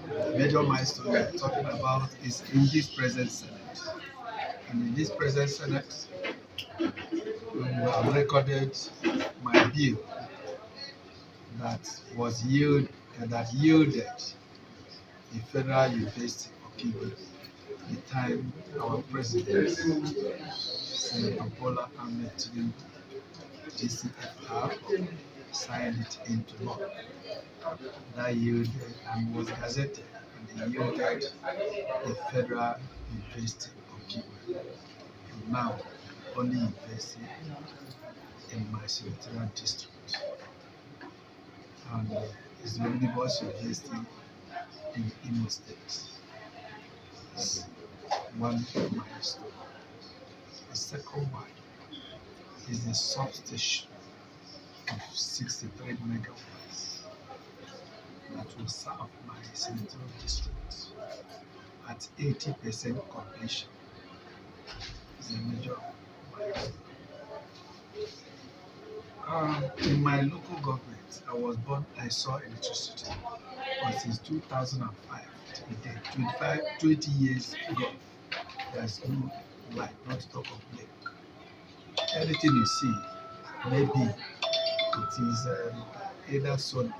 The major milestone we are talking about is in this present Senate. And in this present Senate, we have recorded my bill that was that yielded the Federal University of People the time our president, Senator Bola Ahmed Tinubu, GCFR, signed it into law. That yielded and was gazetted and yielded the Federal University of People. And now, only university in my senatorial district. And it's the only boss university in Imo State. It's one milestone. The second one is the substation of 63 megawatts that will serve my senatorial district at 80% completion. It's a major milestone. In my local government, I was born, I saw electricity. But since 2005, till 20 years ago, there's no light, not to talk of blink. Anything you see, maybe it is either solar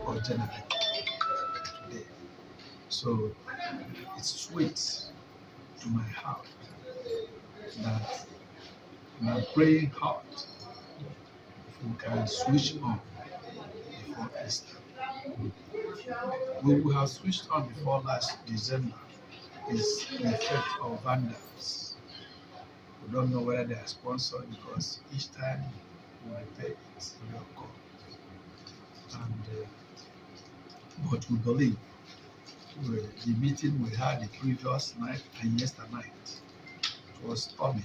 or generator today. So it's sweet to my heart that I'm praying hard if we can switch on before Easter. We will have switched on before last December is the effect of vandals. We don't know whether they are sponsored because each time we repair it, we will come. And but we believe the meeting we had the previous night and yesterday night, it was stormy.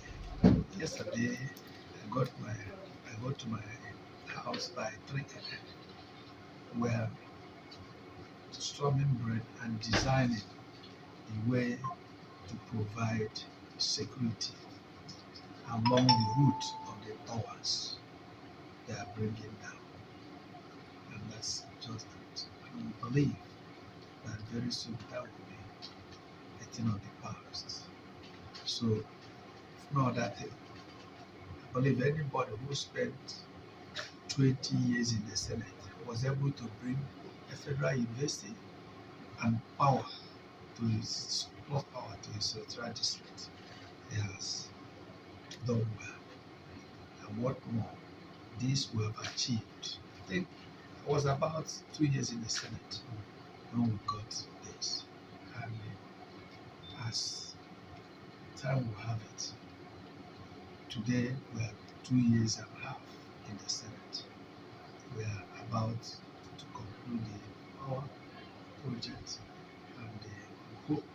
Yesterday, I got to my house by 3 a.m. Where storming bread and designing a way to provide security along the route of the towers they are bringing down. And that's just that. And we believe that very soon that will be a thing of the past. So, if no other thing, I believe anybody who spent 20 years in the Senate was able to bring a federal university and power to his plus power to his electoral district. He has done well. And what more, this we have achieved. I think it was about 2 years in the Senate when we got this. And as time will have it, today we have 2 years and a half in the Senate. We are about to conclude the power project, and we hope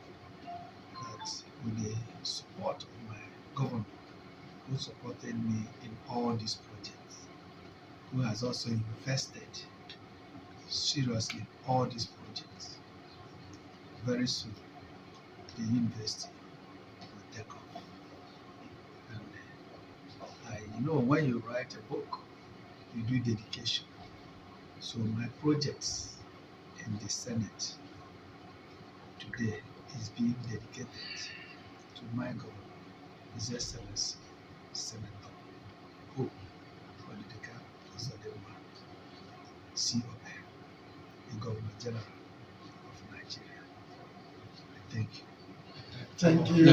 that with the support of my governor, who supported me in all these projects, who has also invested seriously in all these projects, very soon the university will take off. And when you write a book, you do dedication. So my projects in the Senate today is being dedicated to my governor, His Excellency Senator Hope Uzodima, CON, the Governor General of Nigeria. Thank you. Thank you.